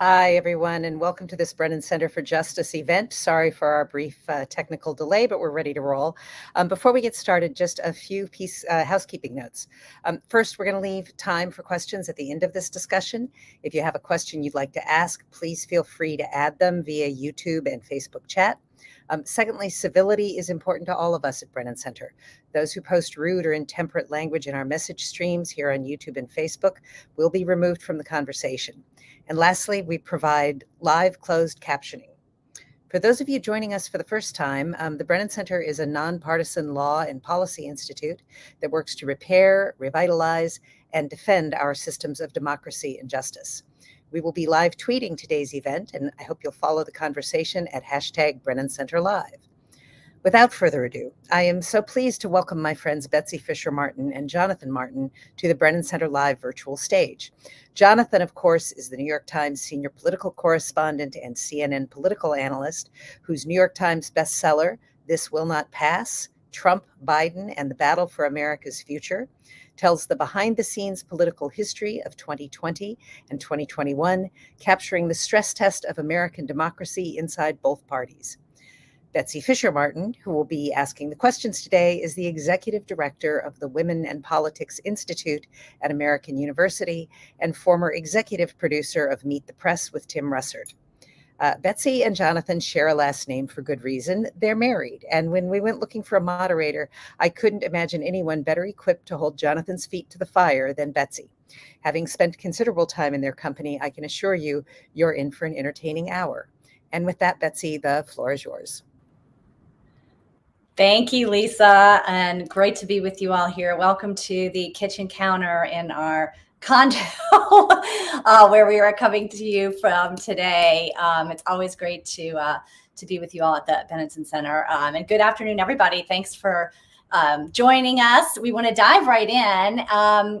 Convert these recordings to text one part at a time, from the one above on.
Hi, everyone, and welcome to this Brennan Center for Justice event. Sorry for our brief technical delay, but we're ready to roll. Before we get started, just a few housekeeping notes. First, we're going to leave time for questions at the end of this discussion. If you have a question you'd like to ask, please feel free to add them via YouTube and Facebook chat. Secondly, civility is important to all of us at Brennan Center. Those who post rude or intemperate language in our message streams here on YouTube and Facebook will be removed from the conversation. And lastly, we provide live closed captioning. For those of you joining us for the first time, the Brennan Center is a nonpartisan law and policy institute that works to repair, revitalize, and defend our systems of democracy and justice. We will be live tweeting today's event, and I hope you'll follow the conversation at #BrennanCenterLive. Without further ado, I am so pleased to welcome my friends Betsy Fischer Martin and Jonathan Martin to the Brennan Center Live virtual stage. Jonathan, of course, is the New York Times senior political correspondent and CNN political analyst, whose New York Times bestseller, This Will Not Pass: Trump, Biden, and the Battle for America's Future, tells the behind-the-scenes political history of 2020 and 2021, capturing the stress test of American democracy inside both parties. Betsy Fischer Martin, who will be asking the questions today, is the executive director of the Women and Politics Institute at American University and former executive producer of Meet the Press with Tim Russert. Betsy and Jonathan share a last name for good reason. They're married. And when we went looking for a moderator, I couldn't imagine anyone better equipped to hold Jonathan's feet to the fire than Betsy. Having spent considerable time in their company, I can assure you, you're in for an entertaining hour. And with that, Betsy, the floor is yours. Thank you, Lisa, and great to be with you all here. Welcome to the kitchen counter in our condo where we are coming to you from today. It's always great to be with you all at the Brennan Center. And good afternoon, everybody. Thanks for joining us. We want to dive right in.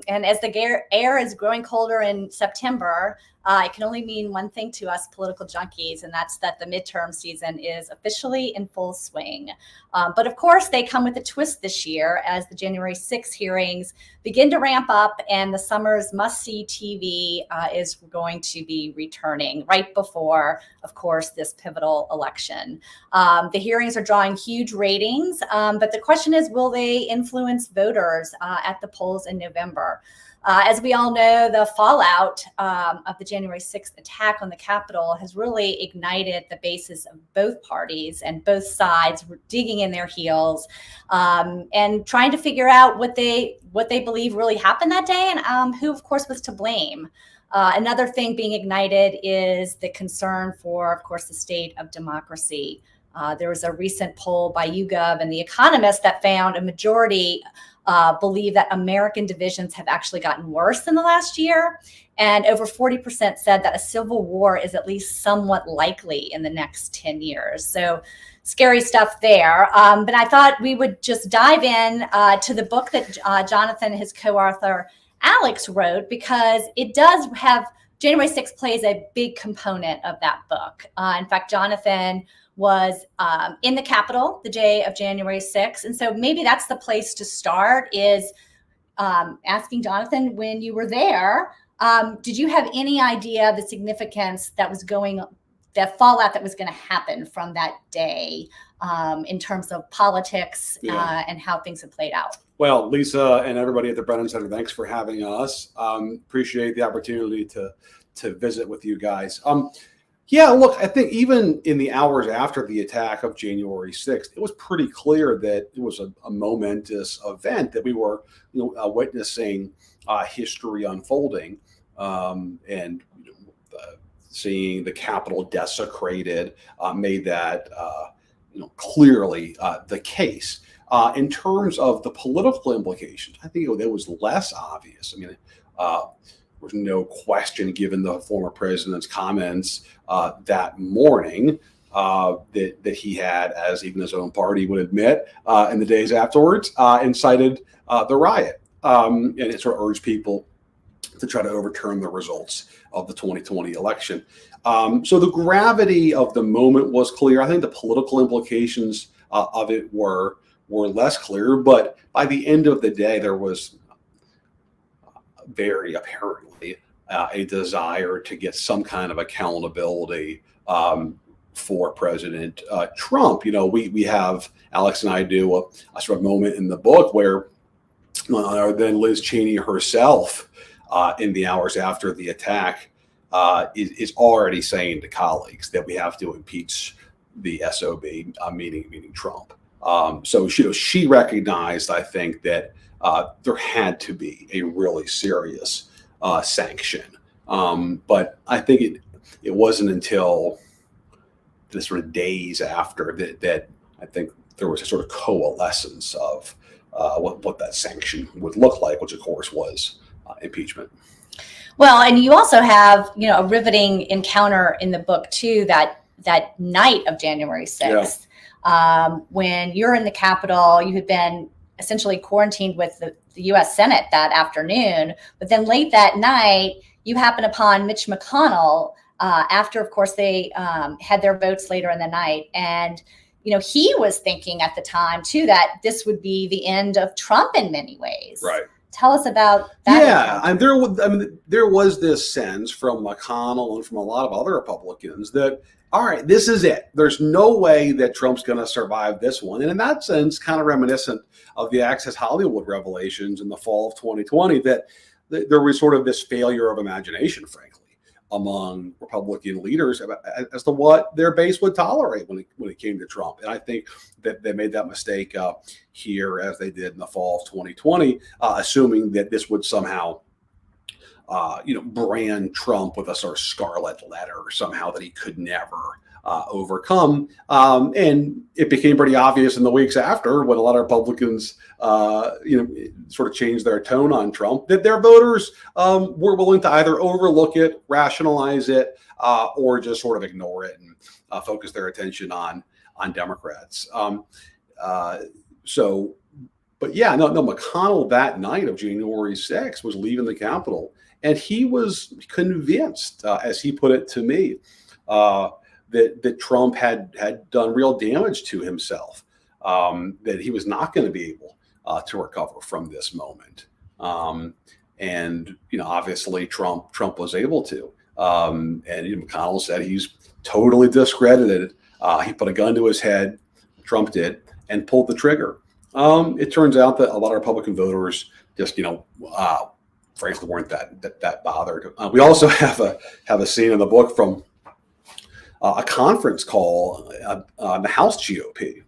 And as the air is growing colder in September, it can only mean one thing to us political junkies, and that's that the midterm season is officially in full swing. But of course, they come with a twist this year as the January 6th hearings begin to ramp up and the summer's must-see TV is going to be returning right before, of course, this pivotal election. The hearings are drawing huge ratings, but the question is, will they influence voters at the polls in November? As we all know, the fallout of the January 6th attack on the Capitol has really ignited the basis of both parties and both sides digging in their heels and trying to figure out what they believe really happened that day and who, of course, was to blame. Another thing being ignited is the concern for, of course, the state of democracy. There was a recent poll by YouGov and The Economist that found a majority believe that American divisions have actually gotten worse in the last year. And over 40% said that a civil war is at least somewhat likely in the next 10 years. So scary stuff there. But I thought we would just dive in to the book that Jonathan, his co-author Alex, wrote, because it does have, January 6th plays a big component of that book. In fact, Jonathan was in the Capitol the day of January 6th. And so maybe that's the place to start, is asking Jonathan, when you were there, did you have any idea the significance that was the fallout that was going to happen from that day in terms of politics and how things have played out? Well, Lisa and everybody at the Brennan Center, thanks for having us. Appreciate the opportunity to visit with you guys. Yeah, look, I think even in the hours after the attack of January 6th, it was pretty clear that it was a momentous event, that we were witnessing history unfolding and seeing the Capitol desecrated made that clearly the case. In terms of the political implications, I think it was less obvious. I mean, there's no question, given the former president's comments that morning, that he had, as even his own party would admit, in the days afterwards, incited the riot. And it sort of urged people to try to overturn the results of the 2020 election. So the gravity of the moment was clear. I think the political implications of it were less clear. But by the end of the day, there was very apparently a desire to get some kind of accountability for President Trump. We have, Alex and I do a sort of moment in the book where then Liz Cheney herself, in the hours after the attack, is already saying to colleagues that we have to impeach the SOB, meaning Trump. So she recognized, I think, that there had to be a really serious sanction. But I think it wasn't until the sort of days after that I think there was a sort of coalescence of what that sanction would look like, which of course was impeachment. Well, and you also have, a riveting encounter in the book too, that night of January 6th, when you're in the Capitol. You had been essentially quarantined with the U.S. Senate that afternoon, but then late that night, you happen upon Mitch McConnell after, of course, they had their votes later in the night. And, he was thinking at the time too, that this would be the end of Trump in many ways. Right. Tell us about that. Yeah, and there was this sense from McConnell and from a lot of other Republicans that, all right, this is it. There's no way that Trump's going to survive this one. And in that sense, kind of reminiscent of the Access Hollywood revelations in the fall of 2020, that there was sort of this failure of imagination, frankly, among Republican leaders as to what their base would tolerate when it came to Trump. And I think that they made that mistake here, as they did in the fall of 2020, assuming that this would somehow brand Trump with a sort of scarlet letter somehow that he could never overcome. And it became pretty obvious in the weeks after, when a lot of Republicans, sort of changed their tone on Trump, that their voters were willing to either overlook it, rationalize it, or just sort of ignore it and focus their attention on Democrats. But yeah, no, McConnell that night of January 6th was leaving the Capitol, and he was convinced, as he put it to me, that Trump had done real damage to himself, that he was not going to be able to recover from this moment. And obviously Trump was able to. And McConnell said he's totally discredited. He put a gun to his head, Trump did, and pulled the trigger. It turns out that a lot of Republican voters just, frankly, weren't that bothered. We also have a scene in the book from a conference call on the House GOP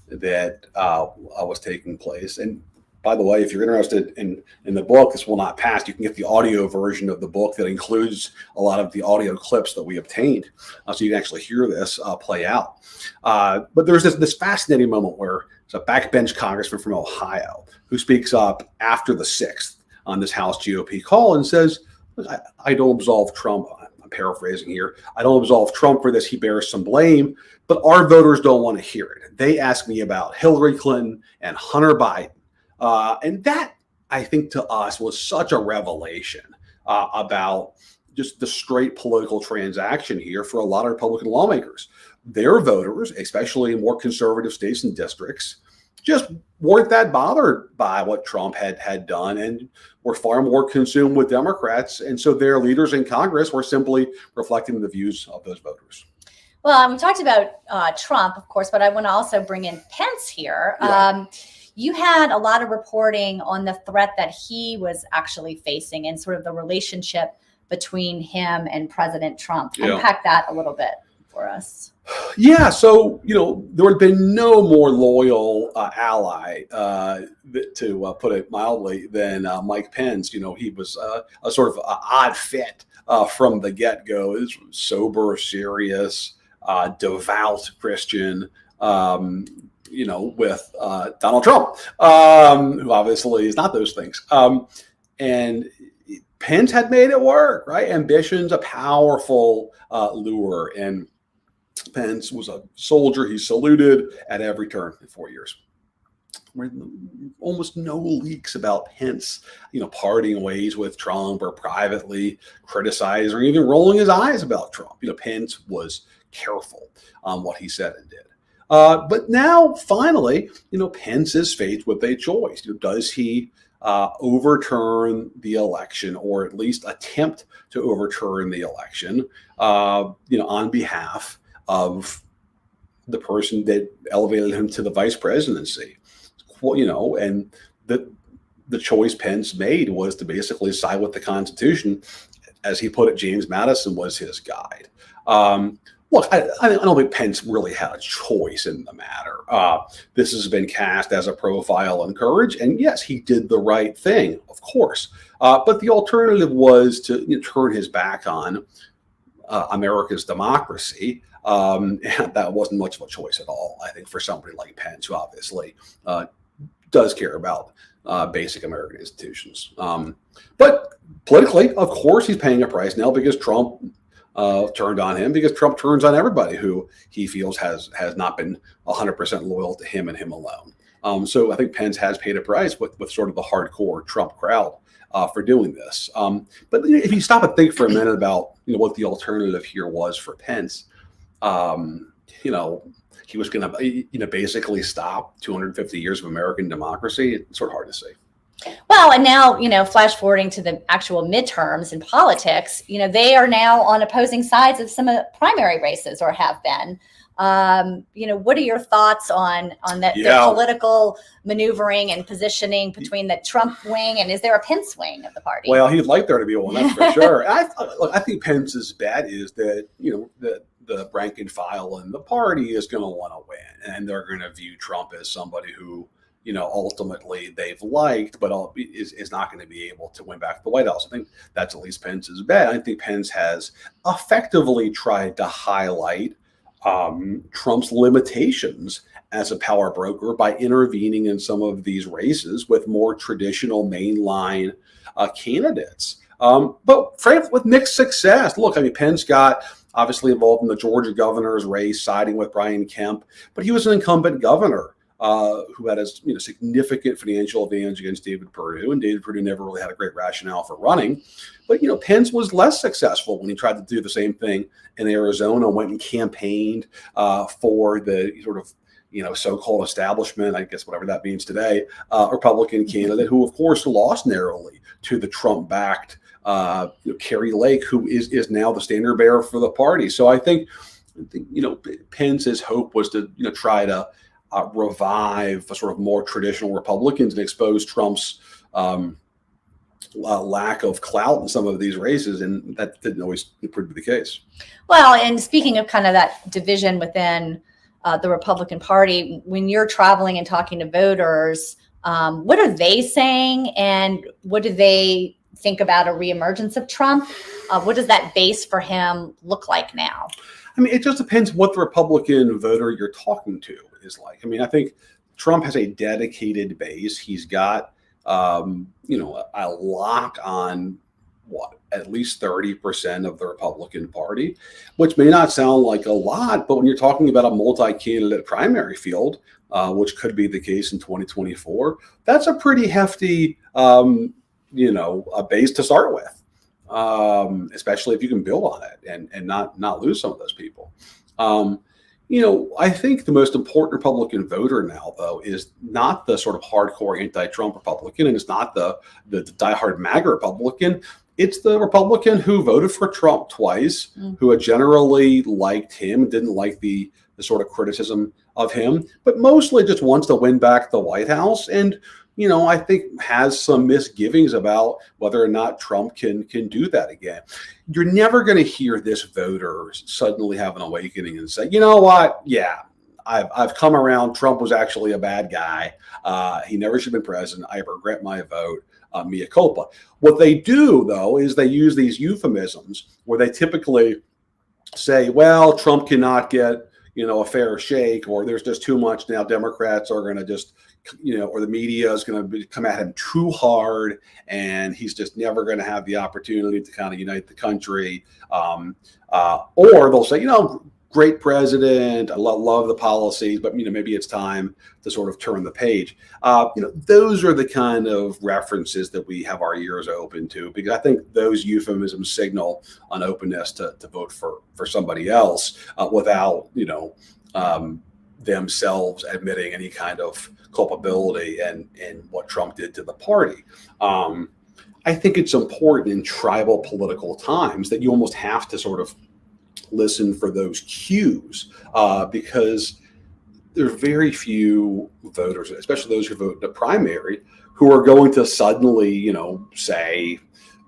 that was taking place. And by the way, if you're interested in the book, this will not pass. You can get the audio version of the book that includes a lot of the audio clips that we obtained, so you can actually hear this play out. But there's this fascinating moment where there's a backbench congressman from Ohio who speaks up after the 6th on this House GOP call and says, I don't absolve Trump. I'm paraphrasing here. I don't absolve Trump for this. He bears some blame, but our voters don't want to hear it. They ask me about Hillary Clinton and Hunter Biden. And that, I think, to us was such a revelation about just the straight political transaction here for a lot of Republican lawmakers. Their voters, especially in more conservative states and districts, just weren't that bothered by what Trump had done, and were far more consumed with Democrats. And so their leaders in Congress were simply reflecting the views of those voters. Well, we talked about Trump, of course, but I want to also bring in Pence here. Yeah. You had a lot of reporting on the threat that he was actually facing and sort of the relationship between him and President Trump. Yeah. Unpack that a little bit for us. Yeah, so there had been no more loyal ally, to put it mildly, than Mike Pence. He was a sort of odd fit from the get-go. He was sober, serious, devout Christian, with Donald Trump, who obviously is not those things. And Pence had made it work, right? Ambition's a powerful lure, and Pence was a soldier. He saluted at every turn in 4 years. Almost no leaks about Pence, parting ways with Trump or privately criticizing or even rolling his eyes about Trump. Pence was careful on what he said and did. But now, finally, Pence is faced with a choice. Does he overturn the election, or at least attempt to overturn the election, on behalf of the person that elevated him to the vice presidency. And the choice Pence made was to basically side with the Constitution. As he put it, James Madison was his guide. Look, I don't think Pence really had a choice in the matter. This has been cast as a profile on courage, and yes, he did the right thing, of course. But the alternative was to turn his back on America's democracy. And that wasn't much of a choice at all, I think, for somebody like Pence, who obviously does care about basic American institutions. But politically, of course, he's paying a price now because Trump turned on him, because Trump turns on everybody who he feels has not been 100% loyal to him and him alone. So I think Pence has paid a price with sort of the hardcore Trump crowd for doing this. But if you stop and think for a minute about what the alternative here was for Pence, he was going to basically stop 250 years of American democracy. It's sort of hard to say. Well, and now, flash forwarding to the actual midterms in politics, they are now on opposing sides of some of the primary races, or have been. What are your thoughts on that the political maneuvering and positioning between the Trump wing, and is there a Pence wing of the party? Well, he'd like there to be one, that's for sure. I think Pence's bet is that, the rank and file in the party is going to want to win, and they're going to view Trump as somebody who, ultimately they've liked, but is not going to be able to win back the White House. I think that's at least Pence's bet. I think Pence has effectively tried to highlight Trump's limitations as a power broker by intervening in some of these races with more traditional mainline candidates. But frankly, with mixed success. Look, Pence got obviously involved in the Georgia governor's race, siding with Brian Kemp, but he was an incumbent governor who had a significant financial advantage against David Perdue, and David Perdue never really had a great rationale for running. But Pence was less successful when he tried to do the same thing in Arizona, went and campaigned for the sort of so-called establishment, I guess whatever that means today, Republican candidate, who of course lost narrowly to the Trump-backed Kerry Lake, who is now the standard bearer for the party. So I think Pence's hope was to try to revive a sort of more traditional Republicans and expose Trump's lack of clout in some of these races, and that didn't always prove to be the case. Well, and speaking of kind of that division within the Republican Party, when you're traveling and talking to voters, what are they saying, and what do they think about a reemergence of Trump? What does that base for him look like now? It just depends what the Republican voter you're talking to is like. I think Trump has a dedicated base. He's got, a lock on at least 30% of the Republican Party, which may not sound like a lot, but when you're talking about a multi-candidate primary field, which could be the case in 2024, that's a pretty hefty, a base to start with, especially if you can build on it and not lose some of those people. I think the most important Republican voter now, though, is not the sort of hardcore anti-Trump Republican, and it's not the diehard MAGA Republican. It's the Republican who voted for Trump twice, who had generally liked him, didn't like the sort of criticism of him, but mostly just wants to win back the White House. And I think has some misgivings about whether or not Trump can do that again. You're never going to hear this voter suddenly have an awakening and say, you know what? Yeah, I've come around. Trump was actually a bad guy. He never should have been president. I regret my vote. Mea culpa. What they do, though, is they use these euphemisms where they typically say, well, Trump cannot get, a fair shake, or there's just too much now. Democrats are going to just, or the media is going to come at him too hard, and he's just never going to have the opportunity to kind of unite the country. Or they'll say, great president, I love the policies, but maybe it's time to sort of turn the page. Those are the kind of references that we have our ears open to, because I think those euphemisms signal an openness to vote for somebody else without themselves admitting any kind of culpability in what Trump did to the party. I think it's important in tribal political times that you almost have to sort of listen for those cues, because there are very few voters, especially those who vote in the primary, who are going to suddenly, say,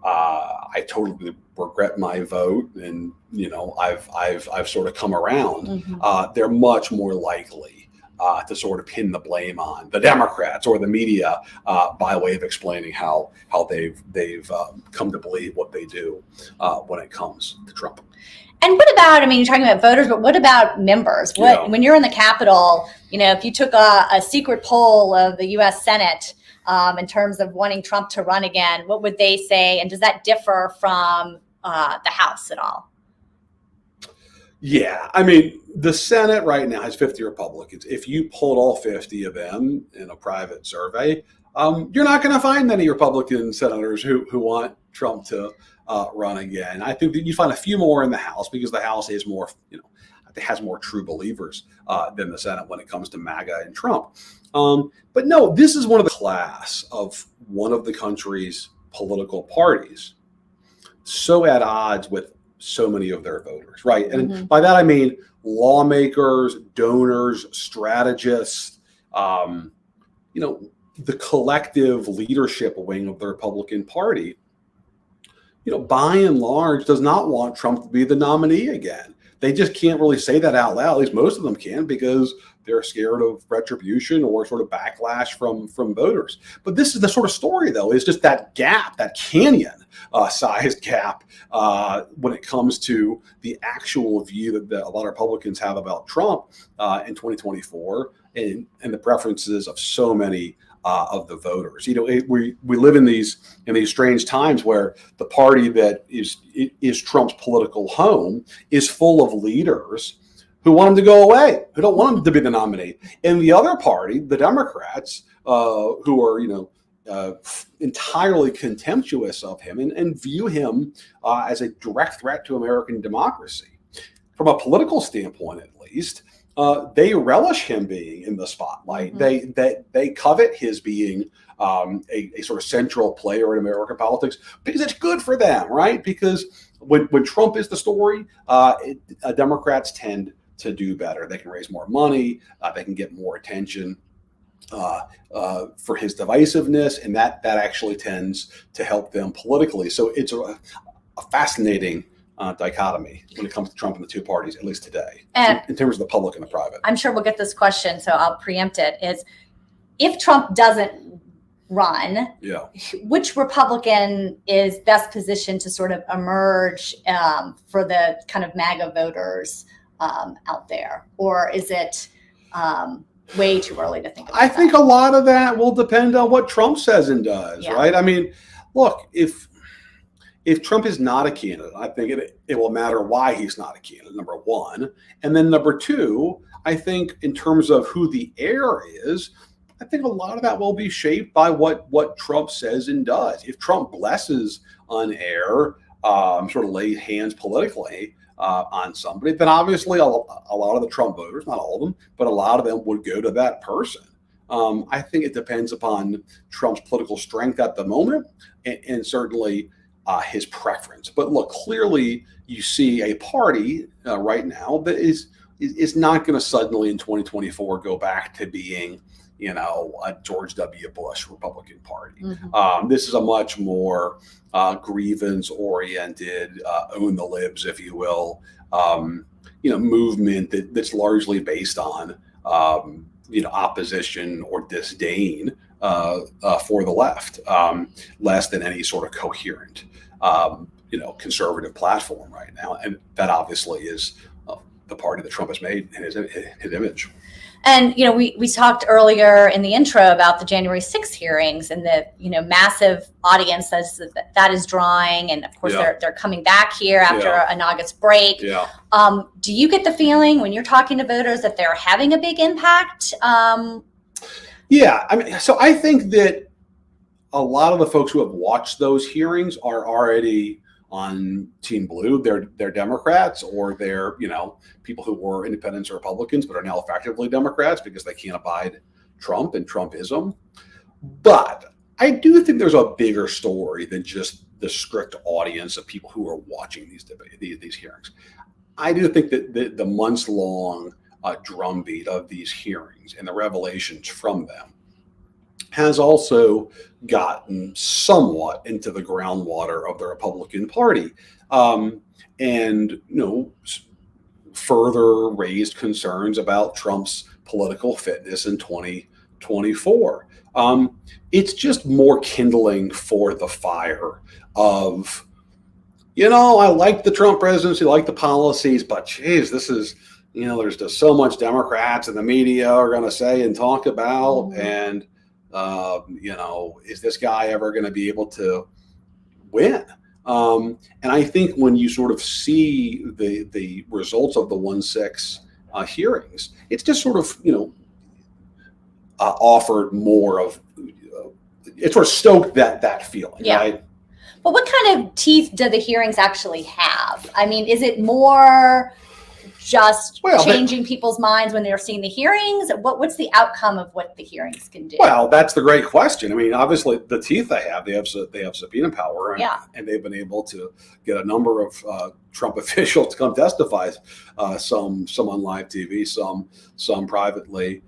I totally regret my vote, and I've sort of come around. Mm-hmm. They're much more likely to sort of pin the blame on the Democrats or the media by way of explaining how they've come to believe what they do when it comes to Trump. And what about, you're talking about voters, but what about members? When you're in the Capitol, if you took a secret poll of the U.S. Senate in terms of wanting Trump to run again, what would they say? And does that differ from the House at all? Yeah, the Senate right now has 50 Republicans. If you pulled all 50 of them in a private survey, you're not going to find many Republican senators who want Trump to run again. I think that you find a few more in the House, because the House is more, has more true believers than the Senate when it comes to MAGA and Trump. But no, this is one of the class of one of the country's political parties so at odds with so many of their voters, right? And by that I mean lawmakers, donors, strategists, the collective leadership wing of the Republican Party, by and large, does not want Trump to be the nominee again. They just can't really say that out loud. At least most of them can, because they're scared of retribution or sort of backlash from voters. But this is the sort of story, though, is just that gap, that canyon-sized gap when it comes to the actual view that a lot of Republicans have about Trump in 2024 and the preferences of so many of the voters. We live in these strange times where the party that is Trump's political home is full of leaders who want him to go away, who don't want him to be the nominee. And the other party, the Democrats, who are entirely contemptuous of him and view him as a direct threat to American democracy. From a political standpoint, at least, they relish him being in the spotlight. They covet his being a sort of central player in American politics, because it's good for them, right? Because when Trump is the story, Democrats tend to do better. They can raise more money. They can get more attention for his divisiveness, and that actually tends to help them politically. So it's a fascinating dichotomy when it comes to Trump and the two parties, at least today, in terms of the public and the private. I'm sure we'll get this question, so I'll preempt it. Is if Trump doesn't run, which Republican is best positioned to sort of emerge for the kind of MAGA voters out there? Or is it way too early to think about I think a lot of that will depend on what Trump says and does, right? Look, if Trump is not a candidate, I think it will matter why he's not a candidate, number one. And then number two, I think in terms of who the heir is, I think a lot of that will be shaped by what Trump says and does. If Trump blesses an heir, sort of lays hands politically on somebody, then obviously a lot of the Trump voters, not all of them, but a lot of them would go to that person. I think it depends upon Trump's political strength at the moment, and certainly his preference. But look, clearly you see a party right now that is not going to suddenly in 2024 go back to being, a George W. Bush Republican Party. This is a much more grievance-oriented, own the libs, if you will, movement that's largely based on, opposition or disdain for the left, less than any sort of coherent, conservative platform right now. And that obviously is the party that Trump has made in his image. And, we talked earlier in the intro about the January 6th hearings and the, massive audience that is drawing. And of course, they're coming back here after an August break. Do you get the feeling when you're talking to voters that they're having a big impact? So I think that a lot of the folks who have watched those hearings are already on Team Blue, they're Democrats, or they're, people who were independents or Republicans but are now effectively Democrats because they can't abide Trump and Trumpism. But I do think there's a bigger story than just the strict audience of people who are watching these hearings. I do think that the months-long drumbeat of these hearings and the revelations from them has also gotten somewhat into the groundwater of the Republican Party, and further raised concerns about Trump's political fitness in 2024. It's just more kindling for the fire of, I like the Trump presidency, I like the policies, but geez, this is, there's just so much Democrats and the media are going to say and talk about, and is this guy ever going to be able to win? And I think when you sort of see the results of the 1-6 hearings, it's just sort of, offered more of, it sort of stoked that feeling, right? But what kind of teeth do the hearings actually have? I mean, is it more just changing people's minds when they're seeing the hearings? What's the outcome of what the hearings can do? Well, that's the great question. I mean, obviously, the teeth they have subpoena power, and they've been able to get a number of Trump officials to come testify. Some on live TV, some privately,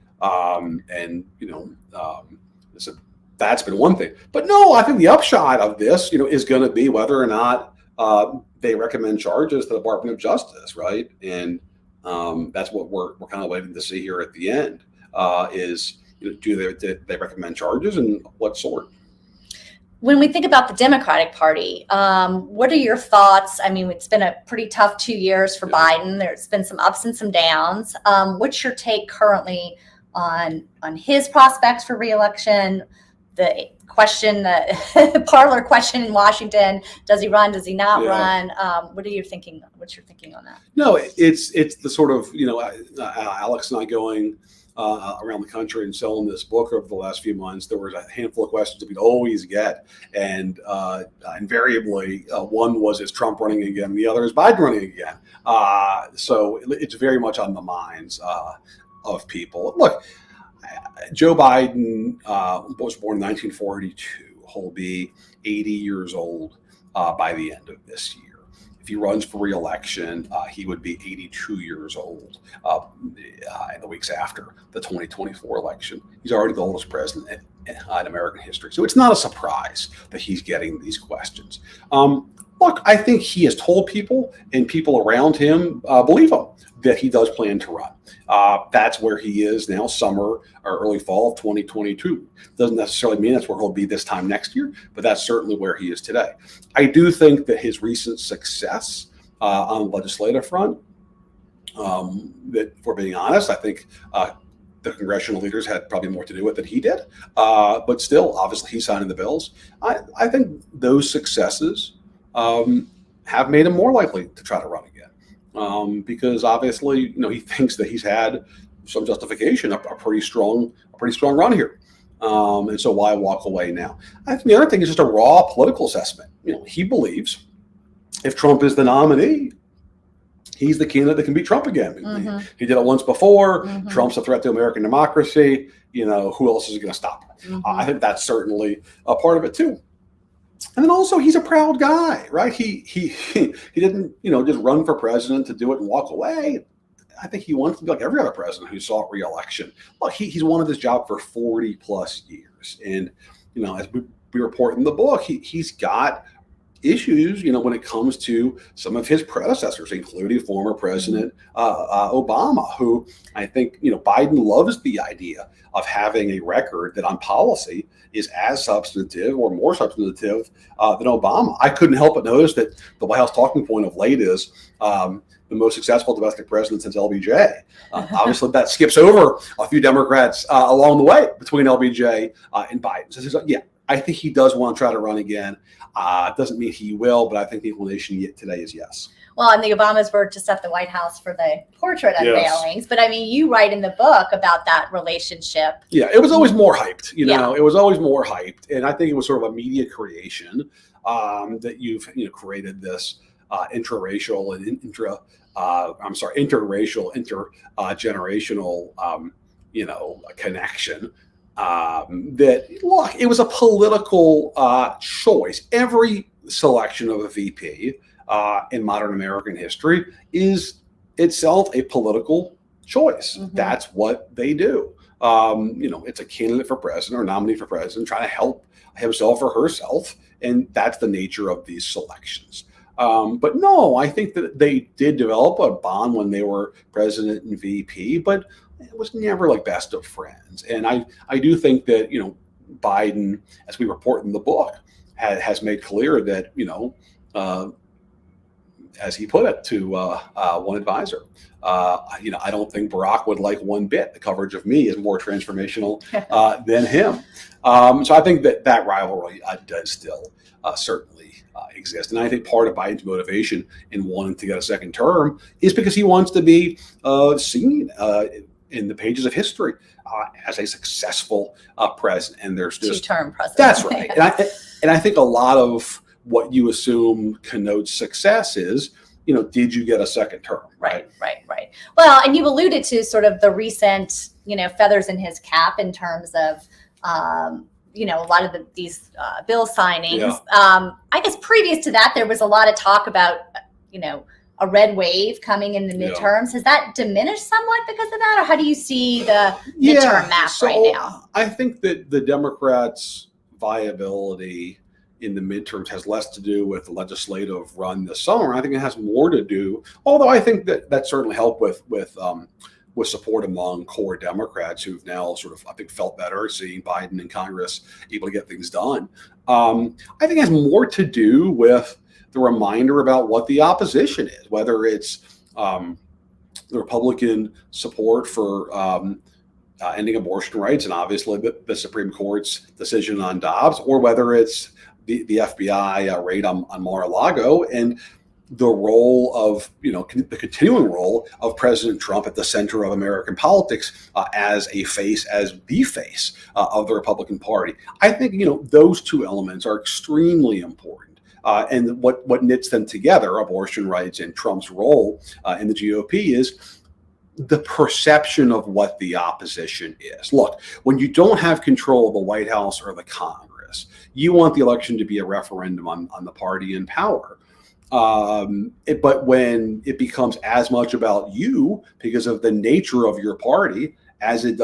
so that's been one thing. But no, I think the upshot of this, is going to be whether or not they recommend charges to the Department of Justice, right? And that's what we're kind of waiting to see here at the end. Do they recommend charges, and what sort? When we think about the Democratic Party, what are your thoughts? I mean, it's been a pretty tough 2 years for Biden. There's been some ups and some downs. What's your take currently on his prospects for reelection? The question, the parlor question in Washington: does he run? Does he not run? What are you thinking? What's your thinking on that? No, it's the sort of Alex and I going around the country and selling this book over the last few months. There was a handful of questions that we'd always get, and invariably one was, is Trump running again? The other is Biden running again. So it's very much on the minds of people. Look, Joe Biden was born in 1942. He'll be 80 years old by the end of this year. If he runs for re-election, he would be 82 years old in the weeks after the 2024 election. He's already the oldest president in American history. So it's not a surprise that he's getting these questions. Look, I think he has told people, and people around him believe him, that he does plan to run. That's where he is now, summer or early fall of 2022. Doesn't necessarily mean that's where he'll be this time next year, but that's certainly where he is today. I do think that his recent success on the legislative front, that, for being honest, I think the congressional leaders had probably more to do with it than he did. But still, obviously, he's signing the bills. I think those successes have made him more likely to try to run again, because obviously, he thinks that he's had some justification, a pretty strong run here, and so why walk away now? I think the other thing is just a raw political assessment. He believes if Trump is the nominee, he's the candidate that can beat Trump again. Mm-hmm. He did it once before. Mm-hmm. Trump's a threat to American democracy. Who else is going to stop him? Mm-hmm. I think that's certainly a part of it too. And then also, he's a proud guy, right? He didn't, just run for president to do it and walk away. I think he wants to be like every other president who sought re-election. Look, he's wanted this job for 40 plus years. And, as we report in the book, he's got issues, when it comes to some of his predecessors, including former President Obama, who I think, Biden loves the idea of having a record that on policy is as substantive or more substantive than Obama. I couldn't help but notice that the White House talking point of late is the most successful domestic president since LBJ. Obviously, that skips over a few Democrats along the way between LBJ and Biden. So, I think he does want to try to run again. Doesn't mean he will, but I think the inclination today is yes. Well, and the Obamas were just at the White House for the portrait unveilings. But I mean, you write in the book about that relationship. Yeah, it was always more hyped. It was always more hyped. And I think it was sort of a media creation that you've created this interracial and intergenerational connection. That look, it was a political choice. Every selection of a VP in modern American history is itself a political choice. Mhm. That's what they do. It's a candidate for president or nominee for president trying to help himself or herself, and that's the nature of these selections. But no, I think that they did develop a bond when they were president and VP, but it was never like best of friends. And I do think that, Biden, as we report in the book, has made clear that, as he put it to one advisor, I don't think Barack would like one bit. The coverage of me is more transformational than him. So I think that rivalry does still certainly exist. And I think part of Biden's motivation in wanting to get a second term is because he wants to be seen in the pages of history as a successful president. And there's just two-term president. That's right. And I think a lot of what you assume connotes success is, did you get a second term? Right. Well, and you alluded to sort of the recent, feathers in his cap in terms of, a lot of these bill signings. Yeah. I guess previous to that, there was a lot of talk about, a red wave coming in the midterms. Has that diminished somewhat because of that? Or how do you see the midterm map right now? I think that the Democrats' viability in the midterms has less to do with the legislative run this summer. I think it has more to do, although I think that certainly helped with support among core Democrats who've now sort of, I think, felt better seeing Biden in Congress able to get things done. I think it has more to do with the reminder about what the opposition is, whether it's the Republican support for ending abortion rights and obviously the Supreme Court's decision on Dobbs, or whether it's the FBI raid on Mar-a-Lago and the role of, the continuing role of President Trump at the center of American politics as the face of the Republican Party. I think, those two elements are extremely important. And what knits them together, abortion rights and Trump's role in the GOP, is the perception of what the opposition is. Look, when you don't have control of the White House or the Congress, you want the election to be a referendum on the party in power. But when it becomes as much about you because of the nature of your party as it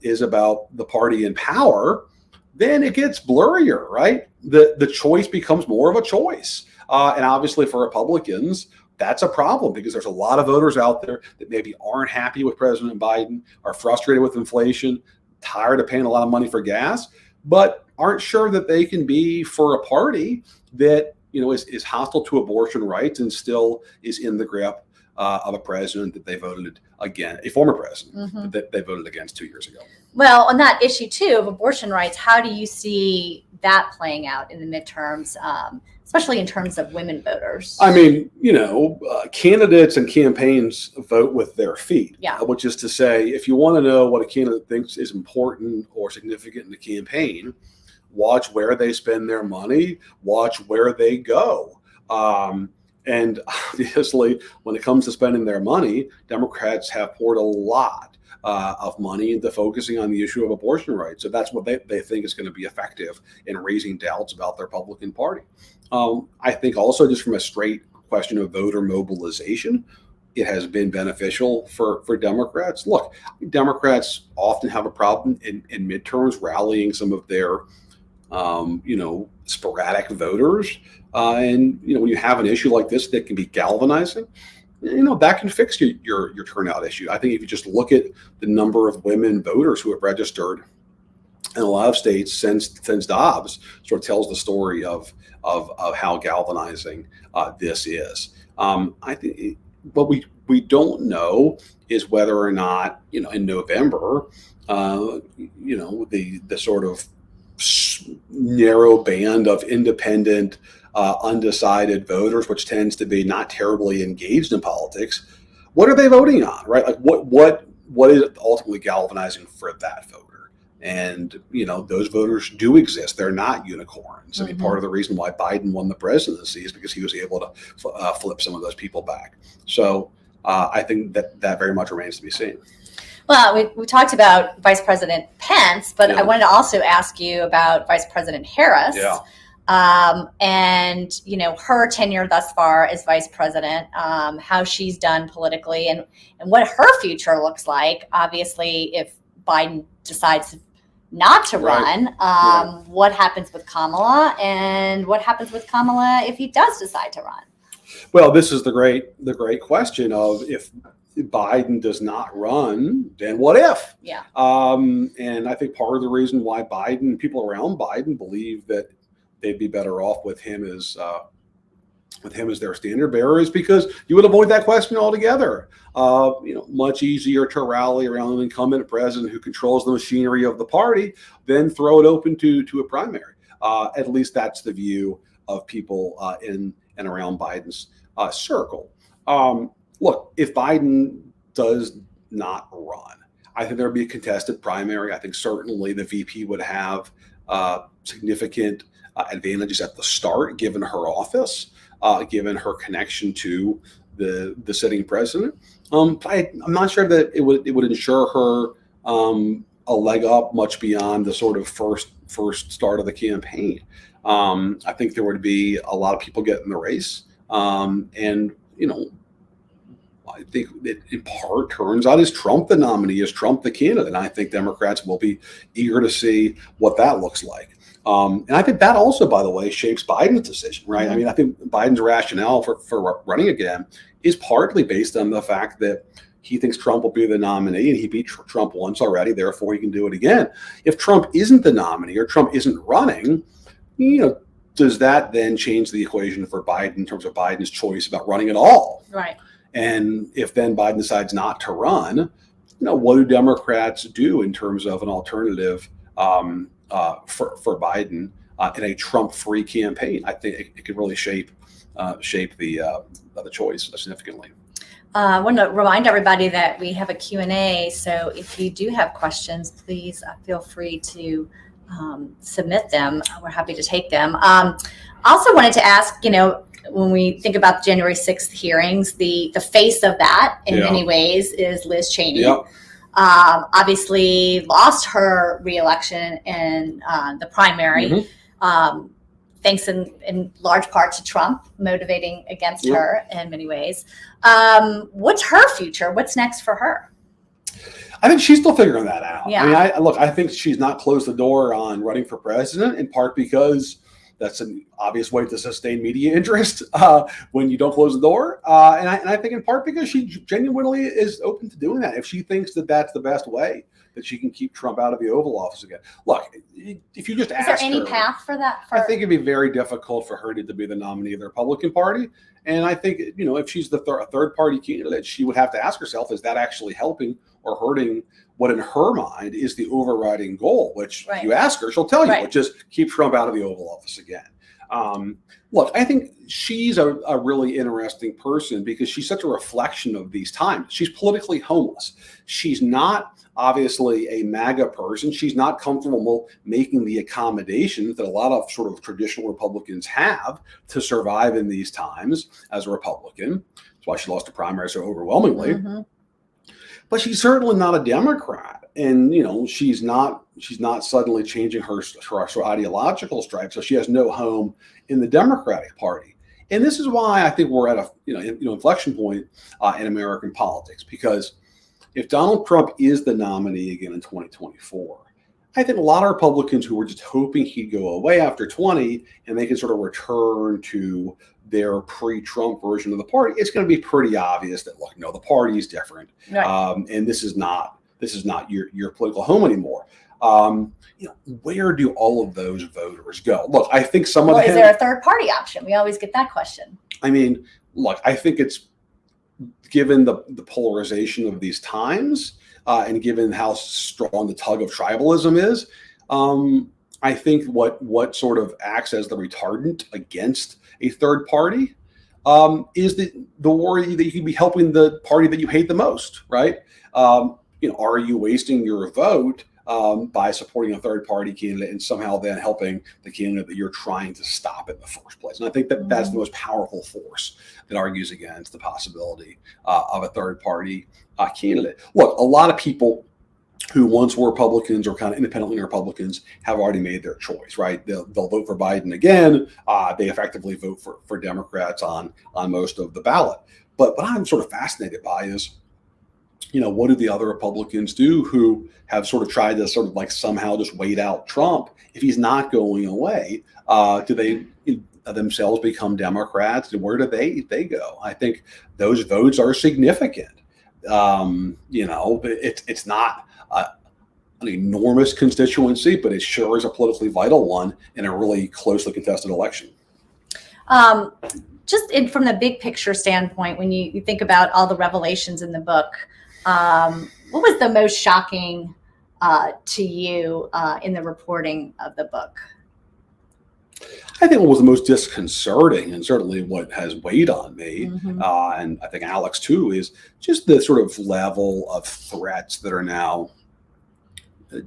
is about the party in power, then it gets blurrier, right? The choice becomes more of a choice. And obviously for Republicans, that's a problem because there's a lot of voters out there that maybe aren't happy with President Biden, are frustrated with inflation, tired of paying a lot of money for gas, but aren't sure that they can be for a party that is hostile to abortion rights and still is in the grip of a president that they voted again, a former president that they voted against 2 years ago. Well, on that issue too of abortion rights, how do you see that playing out in the midterms, especially in terms of women voters? I mean, candidates and campaigns vote with their feet, which is to say, if you want to know what a candidate thinks is important or significant in the campaign, watch where they spend their money, watch where they go. And obviously, when it comes to spending their money, Democrats have poured a lot of money into focusing on the issue of abortion rights. So that's what they think is going to be effective in raising doubts about the Republican Party. I think also just from a straight question of voter mobilization, it has been beneficial for Democrats. Look, Democrats often have a problem in midterms rallying some of their sporadic voters. And when you have an issue like this that can be galvanizing, that can fix your turnout issue. I think if you just look at the number of women voters who have registered in a lot of states since Dobbs, sort of tells the story of how galvanizing this is. I think what we don't know is whether or not in November, the sort of narrow band of independent, undecided voters, which tends to be not terribly engaged in politics, what are they voting on, right? Like what is ultimately galvanizing for that voter? And, those voters do exist. They're not unicorns. I mean, part of the reason why Biden won the presidency is because he was able to flip some of those people back. So I think that very much remains to be seen. Well, we talked about Vice President Pence, but I wanted to also ask you about Vice President Harris. Yeah. And, her tenure thus far as vice president, how she's done politically and what her future looks like. Obviously, if Biden decides not to run, what happens with Kamala, and what happens with Kamala if he does decide to run? Well, this is the great question of, if Biden does not run, then what if? Yeah. And I think part of the reason why people around Biden believe that they'd be better off with him as their standard bearer is because you would avoid that question altogether. Much easier to rally around an incumbent president who controls the machinery of the party than throw it open to a primary. At least that's the view of people in and around Biden's circle. Look, if Biden does not run, I think there would be a contested primary. I think certainly the VP would have significant advantages at the start, given her office, given her connection to the sitting president. I'm not sure that it would ensure her a leg up much beyond the sort of first start of the campaign. I think there would be a lot of people getting the race, and I think it in part turns out, is Trump the nominee, is Trump the candidate, and I think Democrats will be eager to see what that looks like. And I think that also, by the way, shapes Biden's decision, right? I mean, I think Biden's rationale for running again is partly based on the fact that he thinks Trump will be the nominee, and he beat Trump once already, therefore he can do it again. If Trump isn't the nominee or Trump isn't running, does that then change the equation for Biden in terms of Biden's choice about running at all? Right. And if then Biden decides not to run, what do Democrats do in terms of an alternative for Biden in a Trump-free campaign? I think it could really shape the choice significantly. I want to remind everybody that we have a Q&A, so if you do have questions, please feel free to submit them. We're happy to take them. Also wanted to ask, when we think about the January 6th hearings, the face of that in many ways is Liz Cheney. Yep. Obviously lost her reelection in the primary, thanks in large part to Trump motivating against her in many ways. What's her future? What's next for her? I think she's still figuring that out. Yeah. I mean, I think she's not closed the door on running for president, in part because that's an obvious way to sustain media interest when you don't close the door. And I think in part because she genuinely is open to doing that. If she thinks that that's the best way that she can keep Trump out of the Oval Office again. Look, if you just ask her. Is there any path for that? I think it'd be very difficult for her to be the nominee of the Republican Party. And I think, if she's the third party candidate, she would have to ask herself, is that actually helping or hurting what in her mind is the overriding goal, which if you ask her, she'll tell you, which is keep Trump out of the Oval Office again. Look, I think she's a really interesting person because she's such a reflection of these times. She's politically homeless. She's not obviously a MAGA person. She's not comfortable making the accommodations that a lot of sort of traditional Republicans have to survive in these times as a Republican. That's why she lost the primary so overwhelmingly. But she's certainly not a Democrat, and she's not suddenly changing her ideological stripe. So she has no home in the Democratic Party, and this is why I think we're at a inflection point in American politics. Because if Donald Trump is the nominee again in 2024, I think a lot of Republicans who were just hoping he'd go away after 20 and they can sort of return to their pre-Trump version of the party, it's going to be pretty obvious that, look, no, the party is different, and this is not your political home anymore. Where do all of those voters go? Look, I think some of them. Is there a third party option? We always get that question. I mean, look, I think it's given the polarization of these times and given how strong the tug of tribalism is. I think what sort of acts as the retardant against a third party is the worry that you could be helping the party that you hate the most, right? Are you wasting your vote by supporting a third party candidate and somehow then helping the candidate that you're trying to stop in the first place. And I think that that's the most powerful force that argues against the possibility of a third party candidate. Look, a lot of people who once were Republicans or kind of independently Republicans have already made their choice, right? They'll vote for Biden again. They effectively vote for Democrats on most of the ballot. But what I'm sort of fascinated by is, what do the other Republicans do who have sort of tried to sort of like somehow just wait out Trump? If he's not going away, do they themselves become Democrats? Where do they go? I think those votes are significant. It's not an enormous constituency, but it sure is a politically vital one in a really closely contested election. From the big picture standpoint, when you think about all the revelations in the book, what was the most shocking to you in the reporting of the book? I think what was the most disconcerting, and certainly what has weighed on me, and I think Alex too, is just the sort of level of threats that are now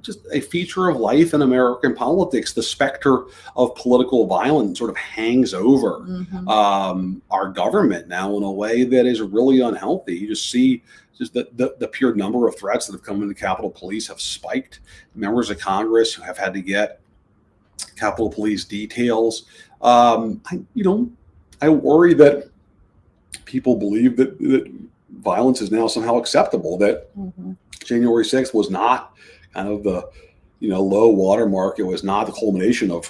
just a feature of life in American politics. The specter of political violence sort of hangs over our government now in a way that is really unhealthy. You just see the pure number of threats that have come into the Capitol Police have spiked. Members of Congress who have had to get Capitol Police details. I worry that people believe that violence is now somehow acceptable, that January 6th was not kind of the low water mark. It was not the culmination of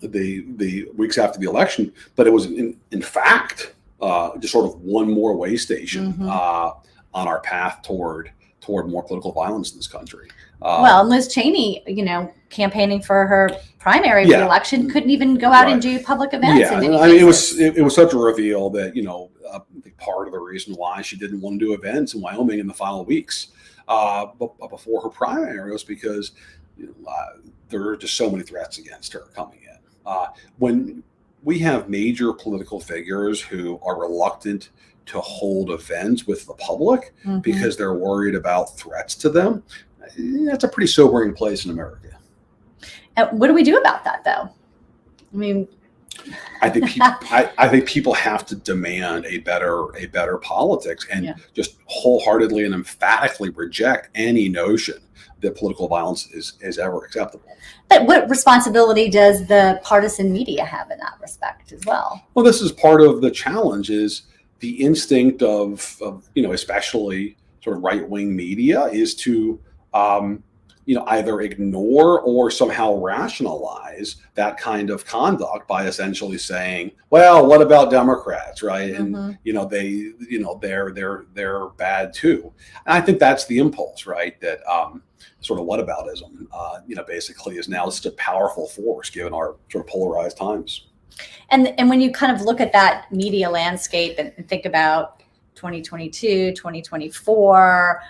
the weeks after the election, but it was in fact just sort of one more way station on our path toward more political violence in this country. Well, Liz Cheney, campaigning for her primary reelection, couldn't even go out and do public events. Yeah, I mean, it was such a reveal that I think part of the reason why she didn't want to do events in Wyoming in the final weeks before her primary was because there are just so many threats against her coming in. When we have major political figures who are reluctant to hold events with the public because they're worried about threats to them, that's a pretty sobering place in America. And what do we do about that, though? I mean, I think people have to demand a better politics and just wholeheartedly and emphatically reject any notion that political violence is ever acceptable. But what responsibility does the partisan media have in that respect as well? Well, this is part of the challenge, is the instinct of especially sort of right-wing media is to either ignore or somehow rationalize that kind of conduct by essentially saying, well, what about Democrats, right? And they're bad too. And I think that's the impulse, right? That sort of whataboutism basically is now just a powerful force given our sort of polarized times. And when you kind of look at that media landscape and think about 2022, 2024,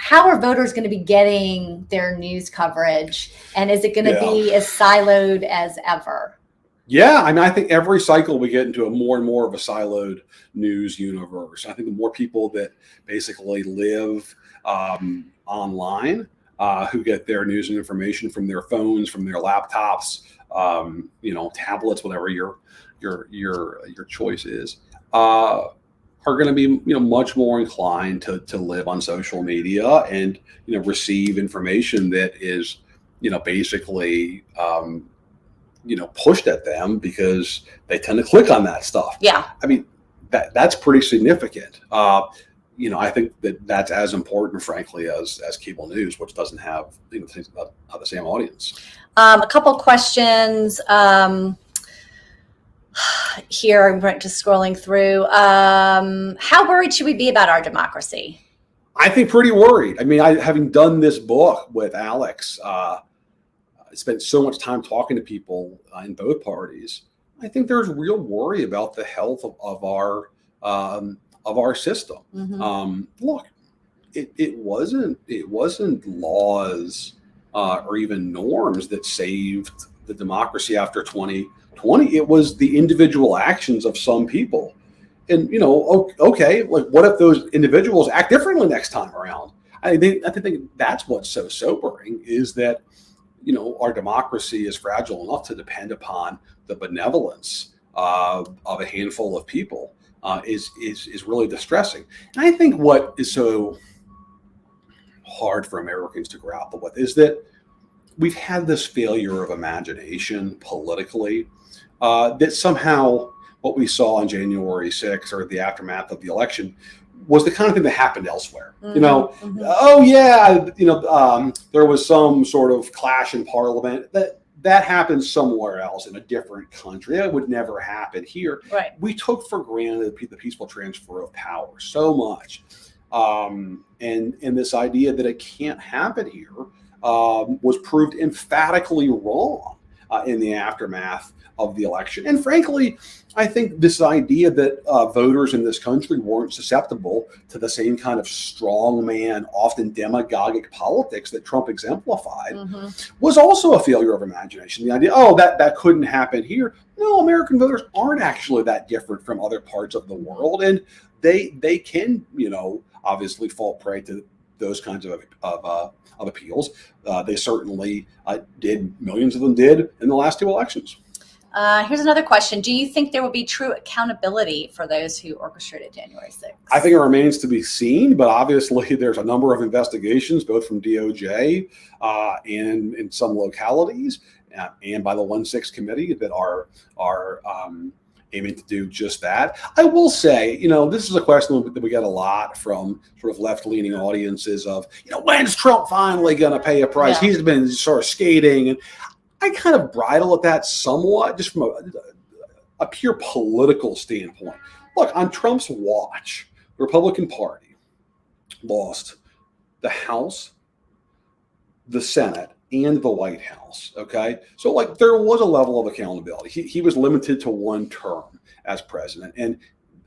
how are voters going to be getting their news coverage? And is it going to be as siloed as ever? Yeah, I mean, I think every cycle we get into a more and more of a siloed news universe. I think the more people that basically live online, who get their news and information from their phones, from their laptops, tablets, whatever your choice is, are going to be much more inclined to live on social media and receive information that is basically pushed at them because they tend to click on that stuff. Yeah, I mean that's pretty significant. I think that's as important, frankly, as cable news, which doesn't have the same audience. A couple questions. Here, I'm just scrolling through. How worried should we be about our democracy? I think pretty worried. I mean, having done this book with Alex, I spent so much time talking to people in both parties. I think there's real worry about the health of our system. Look, it wasn't laws or even norms that saved the democracy after 2020. It was the individual actions of some people. And, okay, like what if those individuals act differently next time around? I think that's what's so sobering is that, our democracy is fragile enough to depend upon the benevolence of a handful of people is really distressing. And I think what is so hard for Americans to grapple with is that we've had this failure of imagination politically that somehow what we saw on January 6th or the aftermath of the election was the kind of thing that happened elsewhere. Oh yeah, there was some sort of clash in Parliament that happened somewhere else in a different country. That would never happen here. Right. We took for granted the peaceful transfer of power so much, and this idea that it can't happen here was proved emphatically wrong in the aftermath of the election. And frankly, I think this idea that voters in this country weren't susceptible to the same kind of strongman, often demagogic politics that Trump exemplified was also a failure of imagination. The idea, that couldn't happen here. No, American voters aren't actually that different from other parts of the world. And they can, obviously fall prey to those kinds of appeals. They certainly did. Millions of them did in the last two elections. Here's another question. Do you think there will be true accountability for those who orchestrated January 6th? I think it remains to be seen, but obviously there's a number of investigations, both from DOJ and in some localities and by the 1-6 committee that are aiming to do just that. I will say, this is a question that we get a lot from sort of left-leaning audiences of, when's Trump finally going to pay a price? Yeah. He's been sort of skating. And I kind of bridle at that somewhat, just from a pure political standpoint. Look, on Trump's watch, the Republican Party lost the House, the Senate, and the White House. Okay, so there was a level of accountability. He was limited to one term as president, and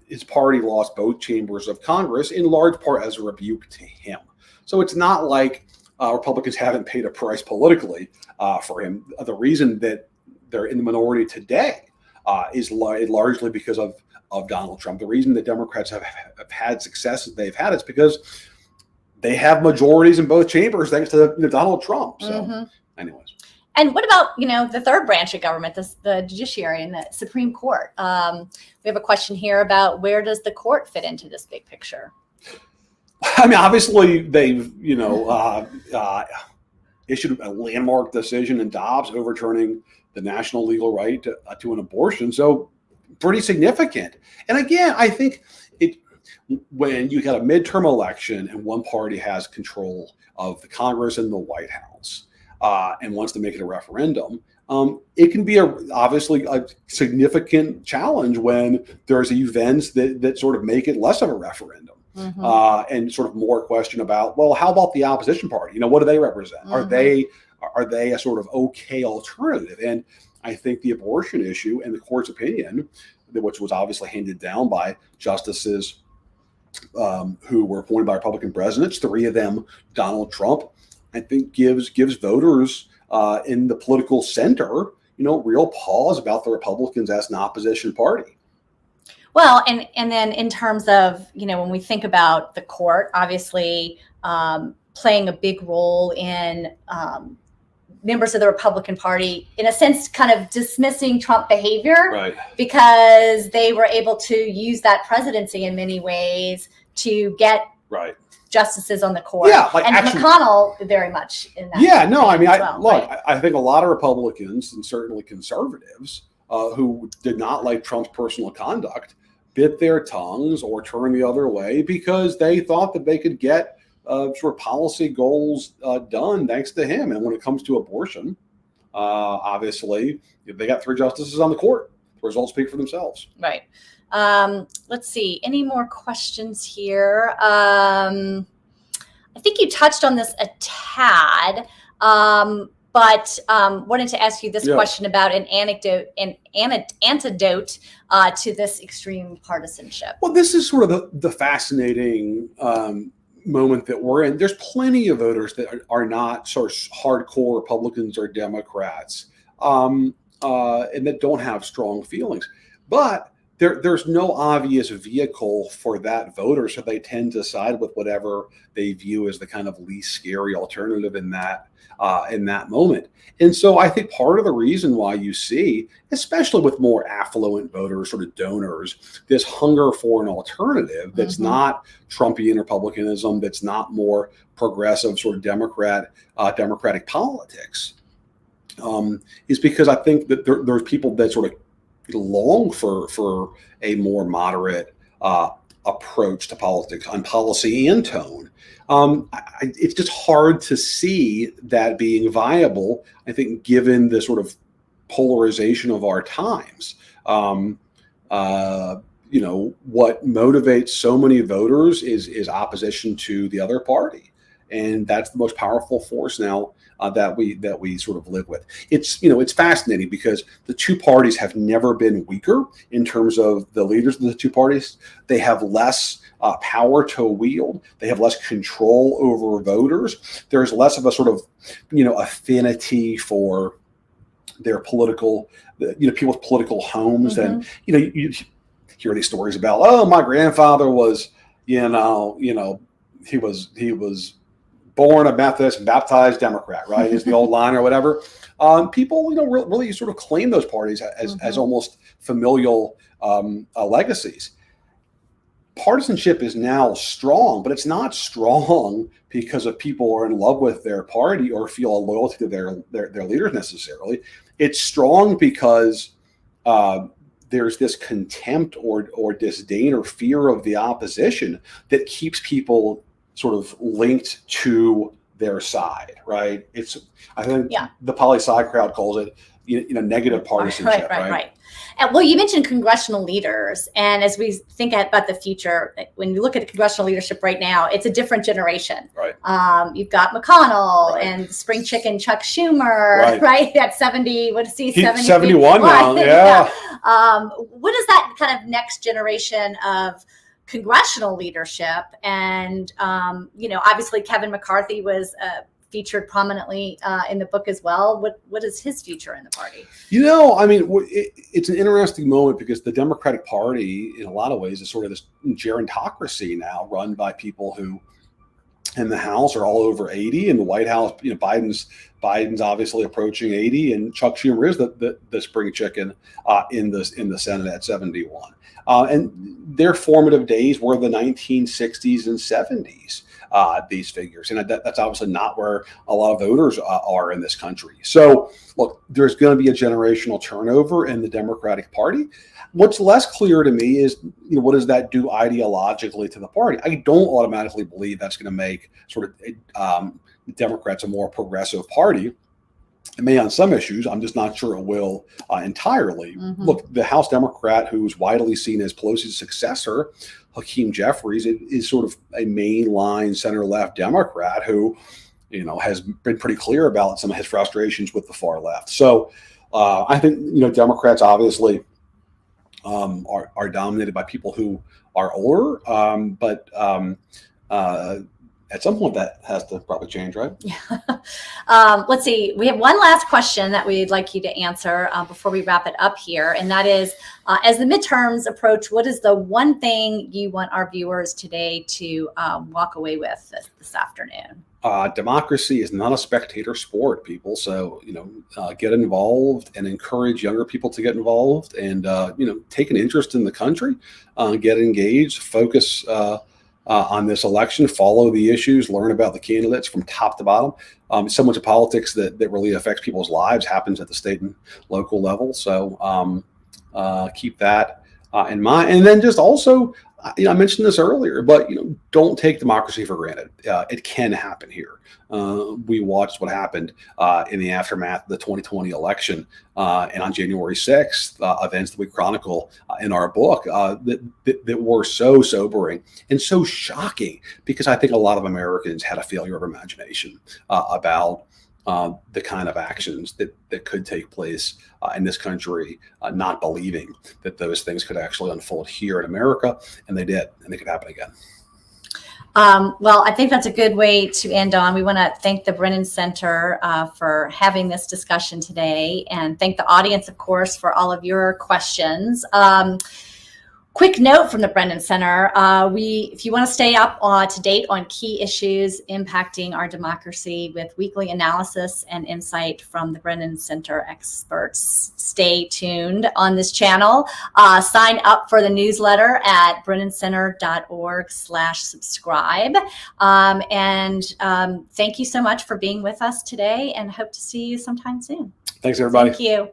his party lost both chambers of Congress in large part as a rebuke to him. So it's not like Republicans haven't paid a price politically for him. The reason that they're in the minority today is largely because of Donald Trump. The reason that Democrats have had success that they've had is because they have majorities in both chambers thanks to Donald Trump. So, anyways. And what about, the third branch of government, the Judiciary and the Supreme Court? We have a question here about where does the court fit into this big picture? I mean, obviously, they've, issued a landmark decision in Dobbs overturning the national legal right to an abortion. So pretty significant. And again, I think when you got a midterm election and one party has control of the Congress and the White House and wants to make it a referendum, it can be obviously a significant challenge when there's events that sort of make it less of a referendum. And sort of more question about, well, how about the opposition party? What do they represent? Are they a sort of okay alternative? And I think the abortion issue and the court's opinion, which was obviously handed down by justices who were appointed by Republican presidents, 3 of them Donald Trump, I think gives voters in the political center, real pause about the Republicans as an opposition party. Well, and then in terms of, when we think about the court, obviously playing a big role in members of the Republican Party, in a sense, kind of dismissing Trump behavior, right, because they were able to use that presidency in many ways to get right justices on the court. Yeah, and actually, McConnell very much in that. Yeah, no, I mean, right? I think a lot of Republicans and certainly conservatives who did not like Trump's personal conduct bit their tongues or turned the other way because they thought that they could get sort of policy goals done thanks to him. And when it comes to abortion, obviously, they got 3 justices on the court. The results speak for themselves. Right. Let's see. Any more questions here? I think you touched on this a tad, but wanted to ask you this question about an antidote to this extreme partisanship. Well, this is sort of the fascinating moment that we're in. There's plenty of voters that are not sort of hardcore Republicans or Democrats and that don't have strong feelings. But there's no obvious vehicle for that voter, so they tend to side with whatever they view as the kind of least scary alternative in that moment. And so I think part of the reason why you see, especially with more affluent voters, sort of donors, this hunger for an alternative that's not Trumpian republicanism, that's not more progressive sort of democratic politics, is because I think that there's people that sort of long for a more moderate approach to politics on policy and tone. It's just hard to see that being viable, I think, given the sort of polarization of our times. What motivates so many voters is opposition to the other party. And that's the most powerful force now that we sort of live with. It's fascinating because the two parties have never been weaker in terms of the leaders of the two parties. They have less power to wield. They have less control over voters. There's less of a sort of affinity for their political, people's political homes. And you hear these stories about, oh, my grandfather was he was born a Methodist and baptized Democrat, right? Is the old line or whatever. People, really sort of claim those parties as almost familial legacies. Partisanship is now strong, but it's not strong because of people are in love with their party or feel a loyalty to their leaders necessarily. It's strong because there's this contempt or disdain or fear of the opposition that keeps people sort of linked to their side, right? I think the poli-sci crowd calls it, negative partisanship, right? Well, you mentioned congressional leaders, and as we think about the future, when you look at congressional leadership right now, it's a different generation. Right. You've got McConnell and spring chicken Chuck Schumer, right? At 70, what is he? 71 now, yeah. What is that kind of next generation of congressional leadership? And obviously Kevin McCarthy was featured prominently in the book as well. What is his future in the party? It's an interesting moment because the Democratic Party, in a lot of ways, is sort of this gerontocracy now, run by people who, in the House, are all over 80, and the White House, Biden's obviously approaching 80, and Chuck Schumer is the spring chicken in the Senate at 71. And their formative days were the 1960s and 70s. These figures. And that's obviously not where a lot of voters are in this country. So, look, there's going to be a generational turnover in the Democratic Party. What's less clear to me is, what does that do ideologically to the party? I don't automatically believe that's going to make sort of Democrats a more progressive party. It may on some issues. I'm just not sure it will entirely. Look, the House Democrat who's widely seen as Pelosi's successor, Hakeem Jeffries, is sort of a mainline center-left Democrat who, has been pretty clear about some of his frustrations with the far left. So I think, Democrats obviously are dominated by people who are older, but at some point that has to probably change, right? Yeah. Let's see. We have one last question that we'd like you to answer before we wrap it up here. And that is, as the midterms approach, what is the one thing you want our viewers today to walk away with this afternoon? Democracy is not a spectator sport, people. So, get involved and encourage younger people to get involved and, take an interest in the country, get engaged, focus on this election, follow the issues, learn about the candidates from top to bottom. So much of politics that really affects people's lives happens at the state and local level. So keep that in mind. And then just also, I mentioned this earlier, but don't take democracy for granted. It can happen here. We watched what happened in the aftermath of the 2020 election, and on January 6th, events that we chronicle in our book that were so sobering and so shocking, because I think a lot of Americans had a failure of imagination about the kind of actions that could take place in this country, not believing that those things could actually unfold here in America, and they did, and they could happen again. Well, I think that's a good way to end on. We want to thank the Brennan Center for having this discussion today, and thank the audience, of course, for all of your questions. Quick note from the Brennan Center, if you want to stay up to date on key issues impacting our democracy with weekly analysis and insight from the Brennan Center experts, stay tuned on this channel. Sign up for the newsletter at brennancenter.org/subscribe. Thank you so much for being with us today, and hope to see you sometime soon. Thanks, everybody. Thank you.